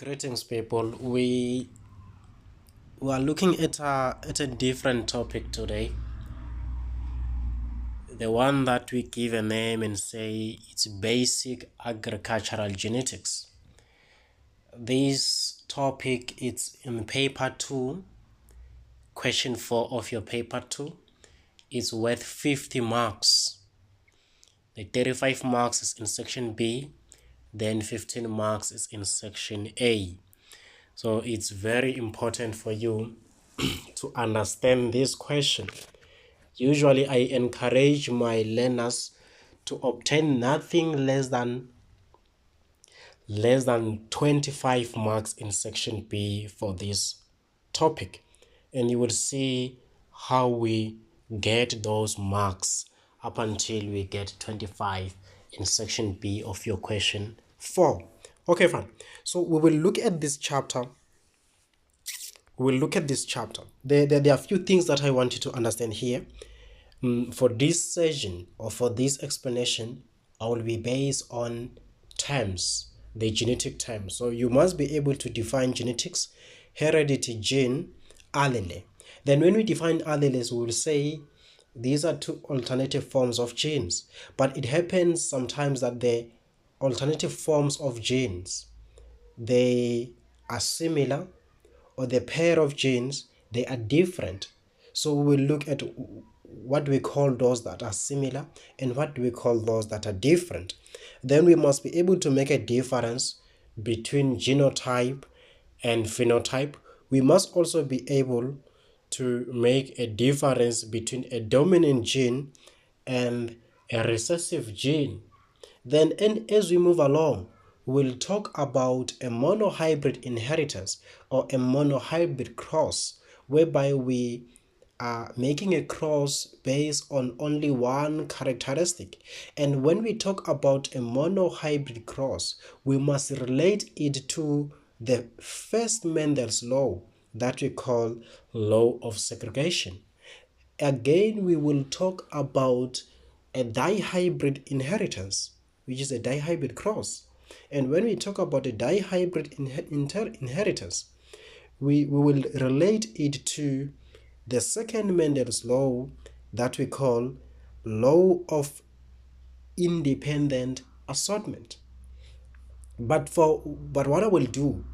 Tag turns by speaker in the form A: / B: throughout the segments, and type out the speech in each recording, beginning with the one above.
A: Greetings, people. We are looking at a different topic today. The one that we give a name and say it's basic agricultural genetics. This topic is in paper 2, question 4 of your paper 2. It's worth 50 marks. The 35 marks is in section B, then 15 marks is in section A. So it's very important for you to understand this question. Usually I encourage my learners to obtain nothing less than 25 marks in section B for this topic, and you will see how we get those marks up until we get 25 in section B of your question 4. Okay, fine. So we will look at this chapter. There are a few things that I want you to understand here. For this session or for this explanation, I will be based on terms, the genetic terms. So you must be able to define genetics, heredity, gene, allele. Then when we define alleles, we will say these are two alternative forms of genes. But it happens sometimes that the alternative forms of genes, they are similar, or the pair of genes, they are different. So we will look at what we call those that are similar and what we call those that are different. Then we must be able to make a difference between genotype and phenotype. We must also be able to make a difference between a dominant gene and a recessive gene. Then, and as we move along, we'll talk about a monohybrid inheritance or a monohybrid cross, whereby we are making a cross based on only one characteristic. And when we talk about a monohybrid cross, we must relate it to the first Mendel's law that we call law of segregation. Again, we will talk about a dihybrid inheritance, which is a dihybrid cross. And when we talk about a dihybrid inheritance, we will relate it to the second Mendel's law that we call law of independent assortment. But what I will do,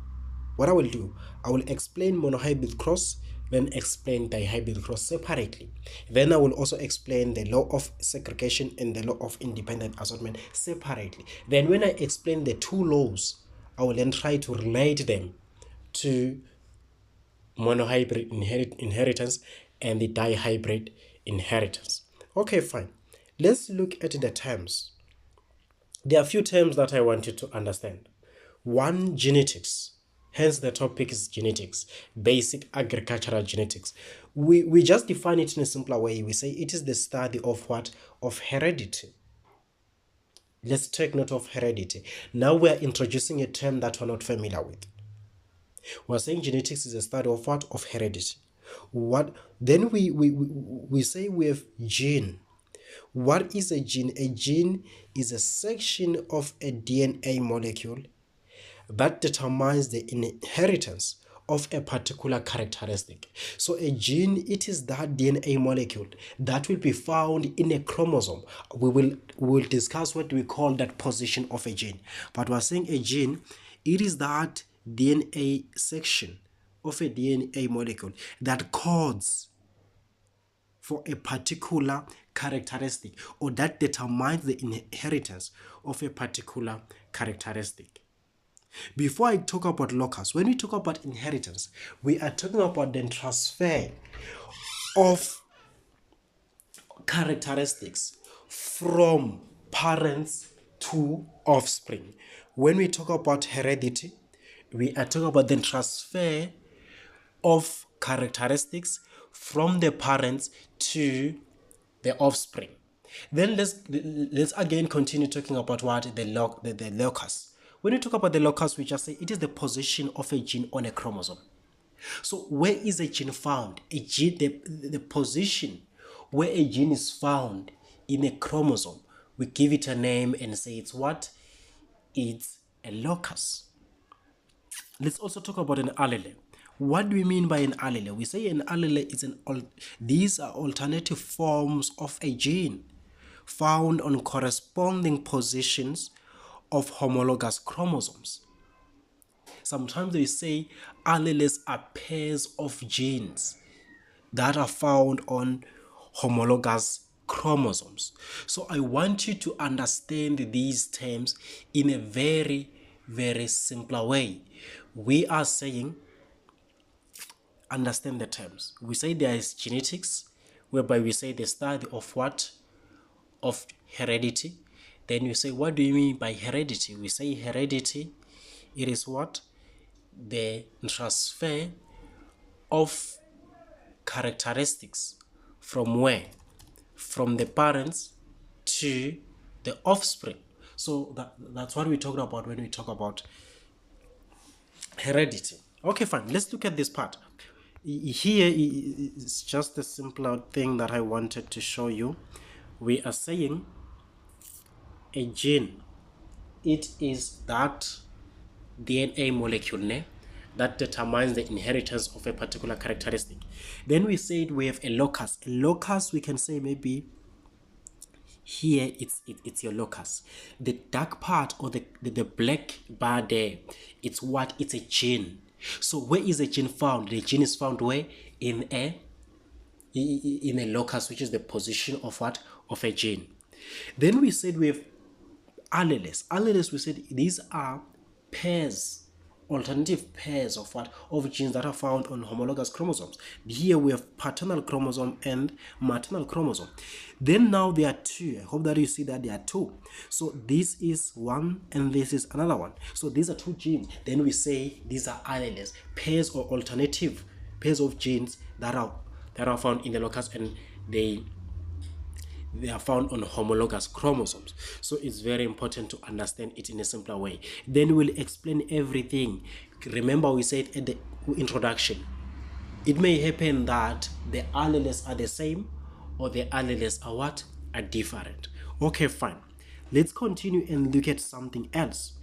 A: I will explain monohybrid cross, then explain dihybrid cross separately. Then I will also explain the law of segregation and the law of independent assortment separately. Then when I explain the two laws, I will then try to relate them to monohybrid inheritance and the dihybrid inheritance. Okay, fine. Let's look at the terms. There are a few terms that I want you to understand. One, genetics. Hence the topic is genetics, basic agricultural genetics. We just define it in a simpler way. We say it is the study of what? Of heredity. Let's take note of heredity. Now we are introducing a term that we're not familiar with. We're saying genetics is a study of what? Of heredity. What then we say we have gene. What is a gene? A gene is a section of a DNA molecule that determines the inheritance of a particular characteristic. So a gene, it is that DNA molecule that will be found in a chromosome. We will discuss what we call that position of a gene. But we're saying a gene, it is that DNA section of a DNA molecule that codes for a particular characteristic, or that determines the inheritance of a particular characteristic. Before I talk about locus, when we talk about inheritance, we are talking about the transfer of characteristics from parents to offspring. When we talk about heredity, we are talking about the transfer of characteristics from the parents to the offspring. Then let's again continue talking about what the locus. When we talk about the locus, we just say it is the position of a gene on a chromosome. So where is a gene found? A gene, the position where a gene is found in a chromosome, we give it a name and say it's what? It's a locus. Let's also talk about an allele. What do we mean by an allele? We say an allele is these are alternative forms of a gene found on corresponding positions of homologous chromosomes. Sometimes they say alleles are pairs of genes that are found on homologous chromosomes. So I want you to understand these terms in a very, very simpler way. We are saying, understand the terms. We say there is genetics, whereby we say the study of what? Of heredity. Then we say, what do you mean by heredity? We say heredity, it is what? The transfer of characteristics from where? From the parents to the offspring. So that's what we talk about when we talk about heredity. Okay, fine. Let's look at this part. Here is just a simpler thing that I wanted to show you. We are saying a gene, it is that DNA molecule that determines the inheritance of a particular characteristic. Then we said we have a locus. A locus, we can say maybe here it's your locus. The dark part or the black bar there, it's what? It's a gene. So where is the gene found? The gene is found where? In a locus, which is the position of what? Of a gene. Then we said we have alleles. Alleles, we said these are pairs, alternative pairs of what? Of genes that are found on homologous chromosomes. Here we have paternal chromosome and maternal chromosome. Then now there are two. I hope that you see that there are two. So this is one and this is another one. So these are two genes. Then we say these are alleles, pairs or alternative pairs of genes that are found in the locus, and they are found on homologous chromosomes. So it's very important to understand it in a simpler way. Then we'll explain everything. Remember, we said at the introduction, it may happen that the alleles are the same or the alleles are what? Are different. Okay, fine. Let's continue and look at something else.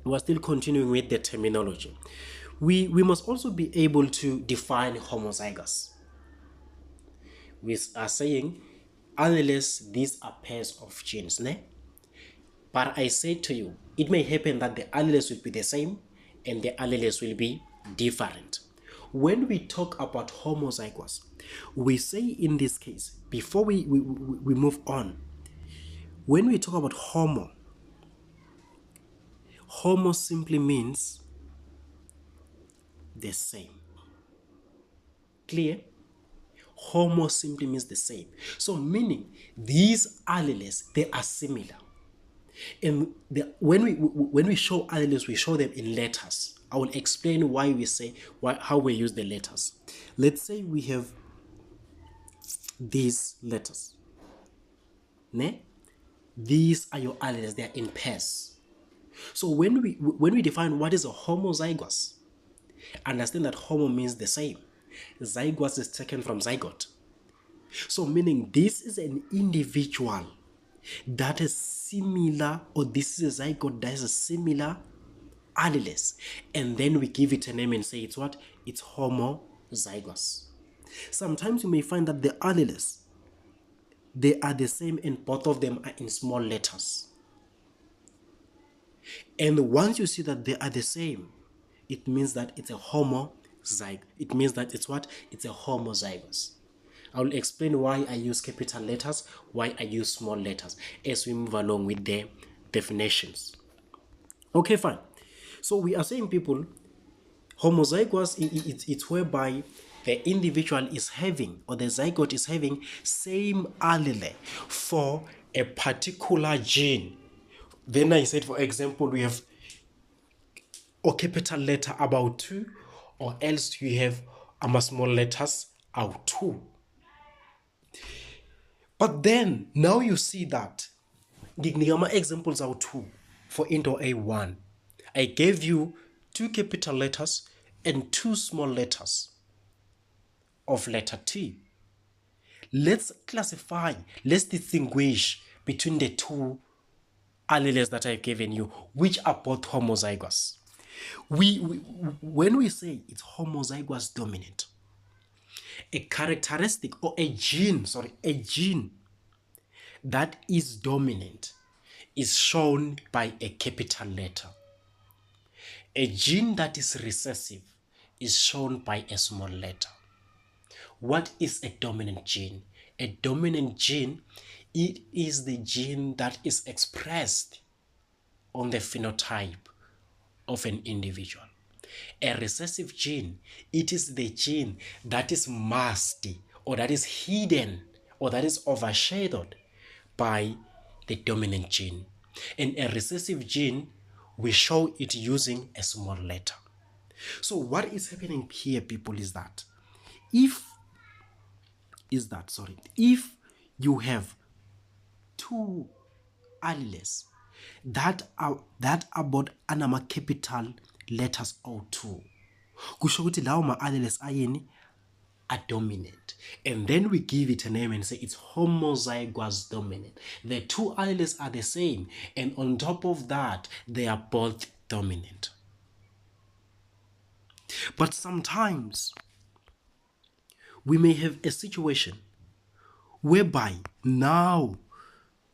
A: We're still continuing with the terminology. We must also be able to define homozygous. We are saying alleles, these are pairs of genes, ne? But I say to you, it may happen that the alleles will be the same and the alleles will be different. When we talk about homozygous, we say in this case, before we move on, when we talk about homo simply means the same. Clear? Homo simply means the same. So meaning these alleles, they are similar. And when we show alleles, we show them in letters. I will explain why we say how we use the letters. Let's say we have these letters. Ne? These are your alleles, they are in pairs. So when we define what is a homozygous, understand that homo means the same. Zygous is taken from zygote. So meaning this is an individual that is similar, or this is a zygote that has a similar alleles, and then we give it a name and say it's what? It's homozygous. Sometimes you may find that the alleles, they are the same and both of them are in small letters. And once you see that they are the same, it means that it's a homozygous. It means that it's what? It's a homozygous. I will explain why I use capital letters, why I use small letters as we move along with the definitions. Okay, fine. So we are saying, people, homozygous, it's whereby the individual is having, or the zygote is having, same allele for a particular gene. Then I said, for example, we have a capital letter about 2, or else you have small letters out 2. But then now you see that the examples are 2 for into A1. I gave you 2 capital letters and 2 small letters of letter T. Let's classify, let's distinguish between the 2 alleles that I've given you, which are both homozygous. When we say it's homozygous dominant, a characteristic or a gene that is dominant is shown by a capital letter. A gene that is recessive is shown by a small letter. What is a dominant gene? A dominant gene, it is the gene that is expressed on the phenotype of an individual. A recessive gene, it is the gene that is masked or that is hidden or that is overshadowed by the dominant gene. And a recessive gene, we show it using a small letter. So what is happening here, people, is that if you have two alleles that are both anama capital letters O2, kusho ukuthi lawo ma alleles ayini are dominant, and then we give it a name and say it's homozygous dominant. The two alleles are the same, and on top of that they are both dominant. But sometimes we may have a situation whereby now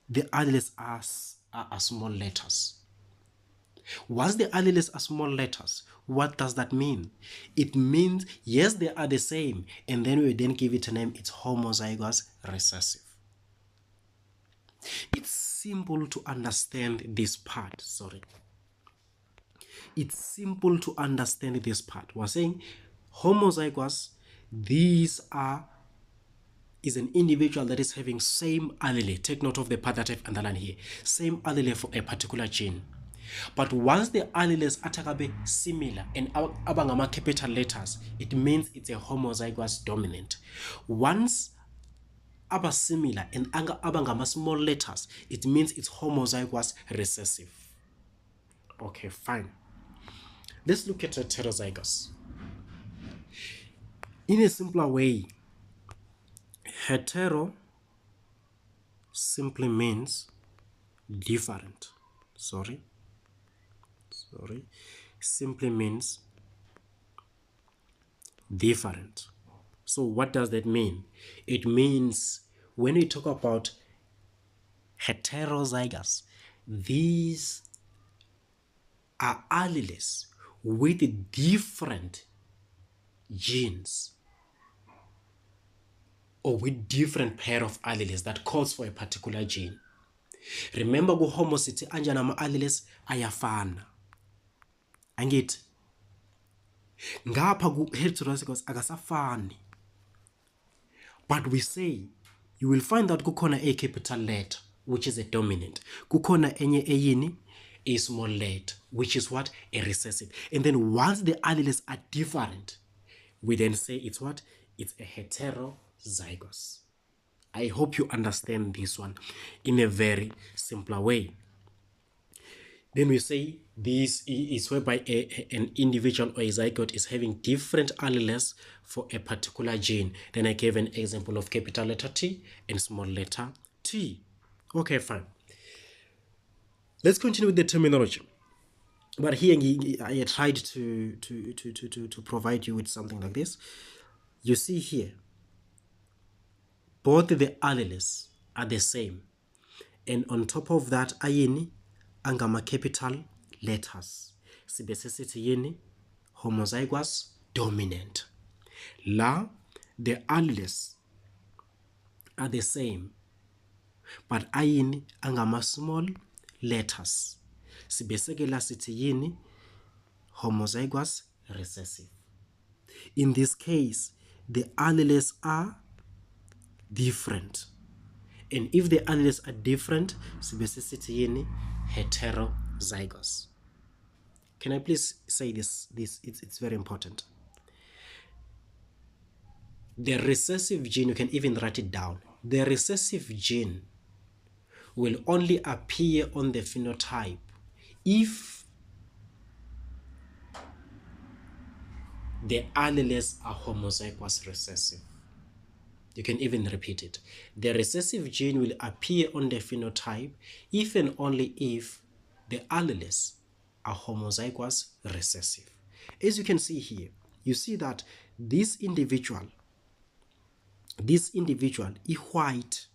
A: the alleles are small letters. Once the alleles are small letters, what does that mean? It means, yes, they are the same, and then we then give it a name, it's homozygous recessive. It's simple to understand this part, It's simple to understand this part. We're saying homozygous, is an individual that is having same allele. Take note of the part that I've underlined here. Same allele for a particular gene. But once the alleles are similar and abangama capital letters, it means it's a homozygous dominant. Once aba similar and abangama small letters, it means it's homozygous recessive. Okay, fine. Let's look at heterozygous. In a simpler way, hetero simply means different. Simply means different. So what does that mean? It means when we talk about heterozygous, these are alleles with different genes or with different pair of alleles that calls for a particular gene. Remember ku homo sithi anjani ama alleles ayafana. Angithi ngapha ku heterozygous akasafani. But we say you will find that kukhona a capital letter which is a dominant. Kukhona enye eyini a small letter which is what? A recessive. And then once the alleles are different, we then say it's what? It's a heterozygous. I hope you understand this one in a very simpler way. Then we say this is whereby an individual or a zygote is having different alleles for a particular gene. Then I gave an example of capital letter T and small letter t. Okay, fine. Let's continue with the terminology. But here I tried to provide you with something like this. You see here, both the alleles are the same, and on top of that ayini angama capital letters. Sibese sithi yini homozygous dominant. La the alleles are the same, but ayini angama small letters. Sibese ke la sithi yini homozygous recessive. In this case, the alleles are different, and if the alleles are different, sibese sithi yini heterozygous. Can I please say this? It's very important. The recessive gene, you can even write it down. The recessive gene will only appear on the phenotype if the alleles are homozygous recessive. You can even repeat it. The recessive gene will appear on the phenotype if and only if the alleles are homozygous recessive. As you can see here, you see that this individual is white.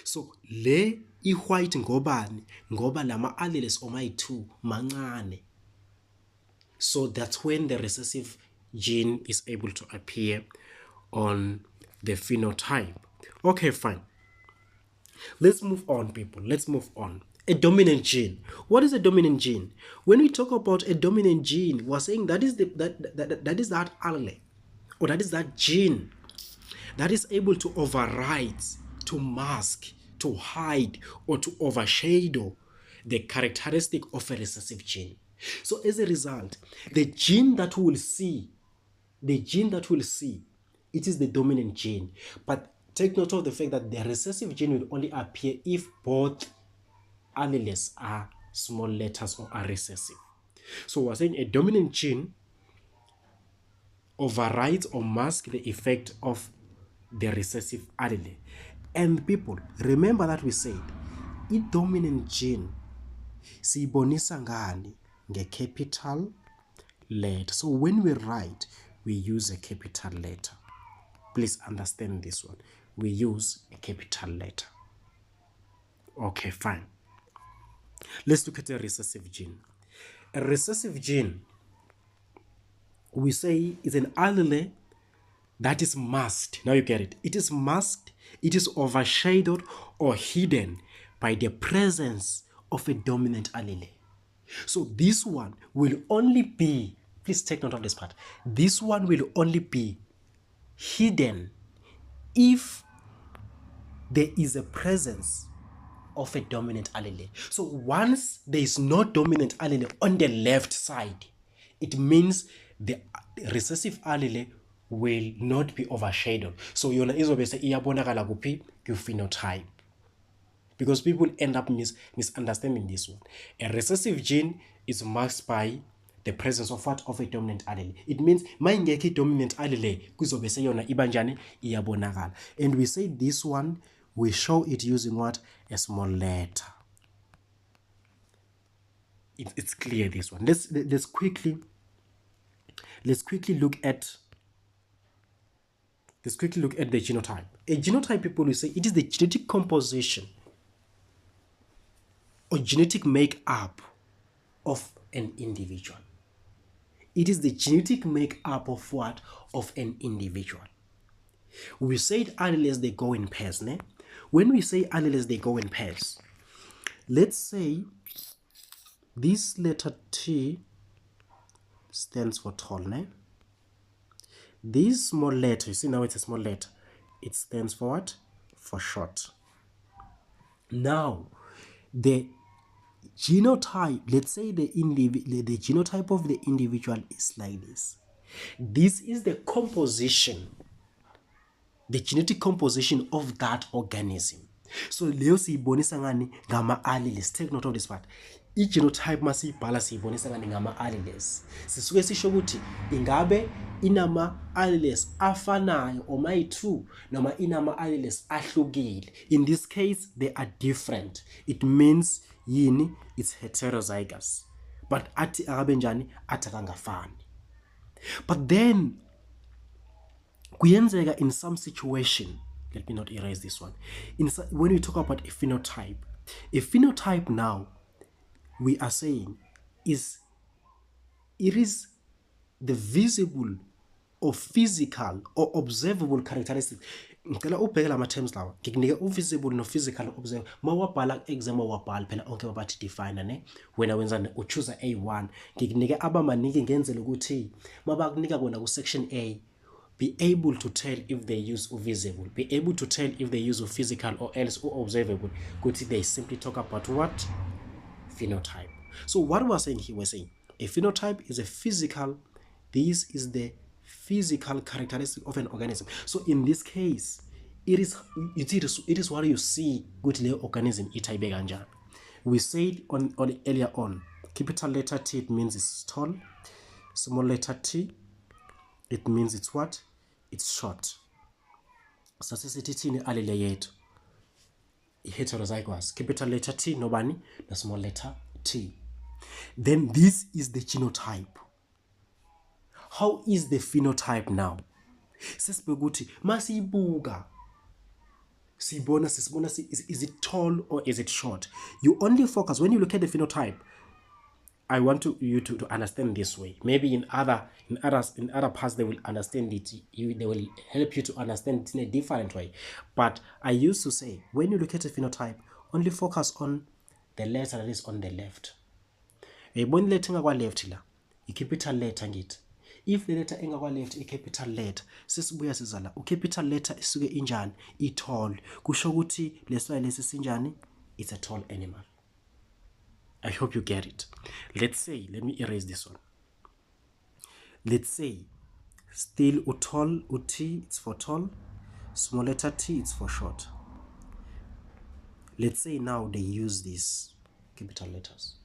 A: So le i-white ngobani? Ngoba lama alleles omay-2 mancane. So that's when the recessive gene is able to appear on the phenotype. Okay, fine. Let's move on, people. Let's move on. A dominant gene. What is a dominant gene? When we talk about a dominant gene, we're saying that is that allele, or that is that gene that is able to override, to mask, to hide, or to overshadow the characteristic of a recessive gene. So as a result, the gene that we'll see, it is the dominant gene. But take note of the fact that the recessive gene will only appear if both alleles are small letters or are recessive. So we're saying a dominant gene overrides or masks the effect of the recessive allele. And people, remember that we said i-dominant gene siyibonisa ngani? Nge-capital letter. So when we write, we use a capital letter. Please understand this one. We use a capital letter. Okay, fine. Let's look at a recessive gene. A recessive gene, we say, is an allele that is masked. Now you get it. It is masked, it is overshadowed or hidden by the presence of a dominant allele. So this one will only be, please take note of this part, this one will only be hidden if there is a presence of a dominant allele. So once there is no dominant allele on the left side, it means the recessive allele will not be overshadowed. So yona izobe se iyabonakala kuphi ku-phenotype. Because people end up misunderstanding this one. A recessive gene is masked by the presence of what? Of a dominant allele. It means mayingekho dominant allele kuzobe se yona ibanjani iyabonakala. And we say this one, we show it using what? A small letter. It's clear, this one. Let's quickly look at the genotype. A genotype, people will say, it is the genetic composition or genetic makeup of an individual. It is the genetic makeup of what? Of an individual. We said alleles, they go in pairs. Ne? When we say alleles, they go in pairs, let's say this letter T stands for tall. Ne? This small letter, you see now it's a small letter, it stands for what? For short. Now, the genotype, let's say the genotype of the individual is like this. This is the composition, the genetic composition of that organism. So leyo siyibonisa ngani? Ngama alleles. Take note of this part. I-genotype masiyibhala siyibonisa ngani? Ngama alleles. Sisuke sisho ukuthi ingabe inama alleles afanayo omay-2 noma inama alleles ahlukile. In this case, they are different. It means yini? It's heterozygous. But athi akabe njani? Athi akangafani. But then kuyenzeka in some situation, let me not erase this one. When we talk about a phenotype now, we are saying it is the visible or physical or observable characteristics. Ngicela ubheke lama terms lawa. Ngikunika visible no physical observable. Mawabhala exam wabhala phela onke babathi define ne. Wena wenza uchoose A1. Ngikunika abamaniki ngenzela ukuthi mabakunika kona ku section A, be able to tell if they use visible, be able to tell if they use physical or else observable. Good, they simply talk about what? Phenotype. So what we're saying here, we're saying a phenotype is a physical, this is the physical characteristic of an organism. So in this case, it is what you see good little organism itaibe kanjani. We said on earlier on, capital letter T, it means it's tall. Small letter T, it means it's what? It's short. Sasisithini allele yethu. heterozygous, capital letter T, nobani, the small letter t. Then this is the genotype. How is the phenotype now? Sesibekuthi masibuka sibona is it tall or is it short? You only focus when you look at the phenotype. I want you to understand this way. Maybe in other parts they will understand it. They will help you to understand it in a different way. But I used to say when you look at a phenotype, only focus on the letter that is on the left. When letter ngakwa left la, capital letter ngithi. If the letter engakwa left capital letter, sesibuya sizala capital letter isuke injani, i-tall. Kusho ukuthi lesibaya lesi sinjani, it's a tall animal. I hope you get it. Let's say, let me erase this one. Let's say, still utall, uti, it's for tall. Small letter t, it's for short. Let's say now they use these capital letters.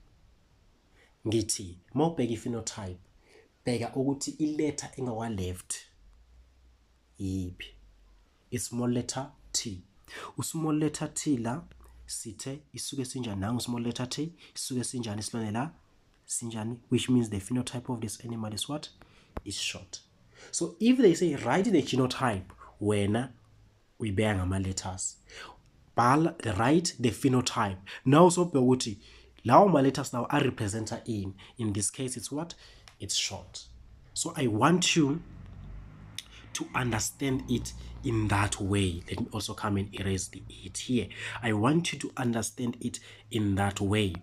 A: Ngithi, mawubheka phenotype, bheka ukuthi iletter engakwa left. Yiphi? It's small letter t. Small letter t la, sithe isuke sinjani nangu small letter t, isuke sinjani silone la, sinjani, which means the phenotype of this animal is what? Is short. So if they say write the genotype, wena uyibheka ngama letters. Write the phenotype. Now so ukuthi lawo ma letters now are represented in this case it's what? It's short. So I want you to understand it in that way. Let me also come and erase the 8 here. I want you to understand it in that way.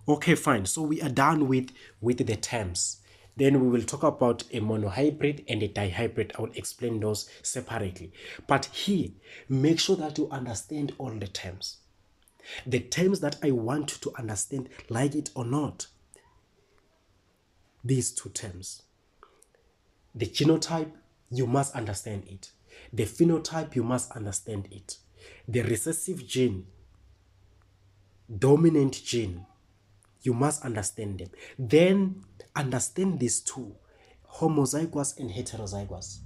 A: Okay, fine. So we are done with the terms. Then we will talk about a monohybrid and a dihybrid. I will explain those separately. But here, make sure that you understand all the terms. The terms that I want you to understand, like it or not. These two terms. The genotype, you must understand it. The phenotype, you must understand it. The recessive gene, dominant gene, you must understand them. Then understand these two, homozygous and heterozygous.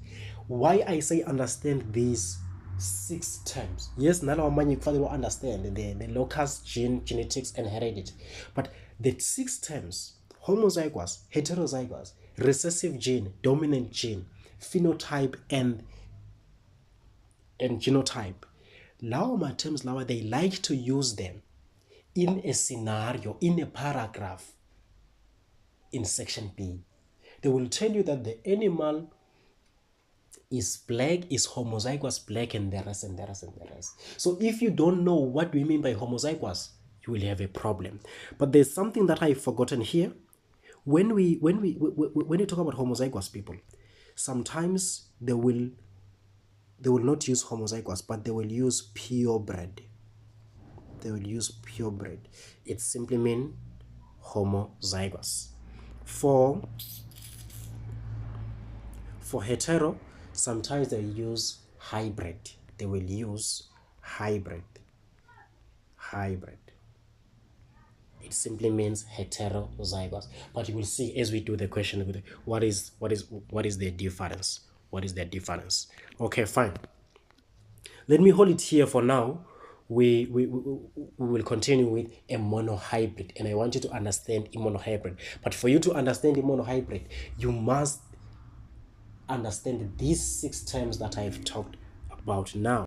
A: Why I say understand these 6 terms? Yes, none of you will understand the locus, gene, genetics, and heredity. But the 6 terms, homozygous, heterozygous, recessive gene, dominant gene, phenotype, and genotype. Lawa terms, they like to use them in a scenario, in a paragraph in section B. They will tell you that the animal is black, is homozygous black, and the rest, and the rest, and the rest. So if you don't know what we mean by homozygous, you will have a problem. But there's something that I've forgotten here. When you talk about homozygous people, sometimes they will not use homozygous, but they will use purebred. They will use purebred. It simply means homozygous. For hetero, sometimes they use hybrid. They will use hybrid. It simply means heterozygous. But you will see as we do the question, what is the difference? What is the difference? Okay, fine. Let me hold it here for now. We will continue with a monohybrid, and I want you to understand a monohybrid. But for you to understand a monohybrid, you must understand these 6 terms that I've talked about now.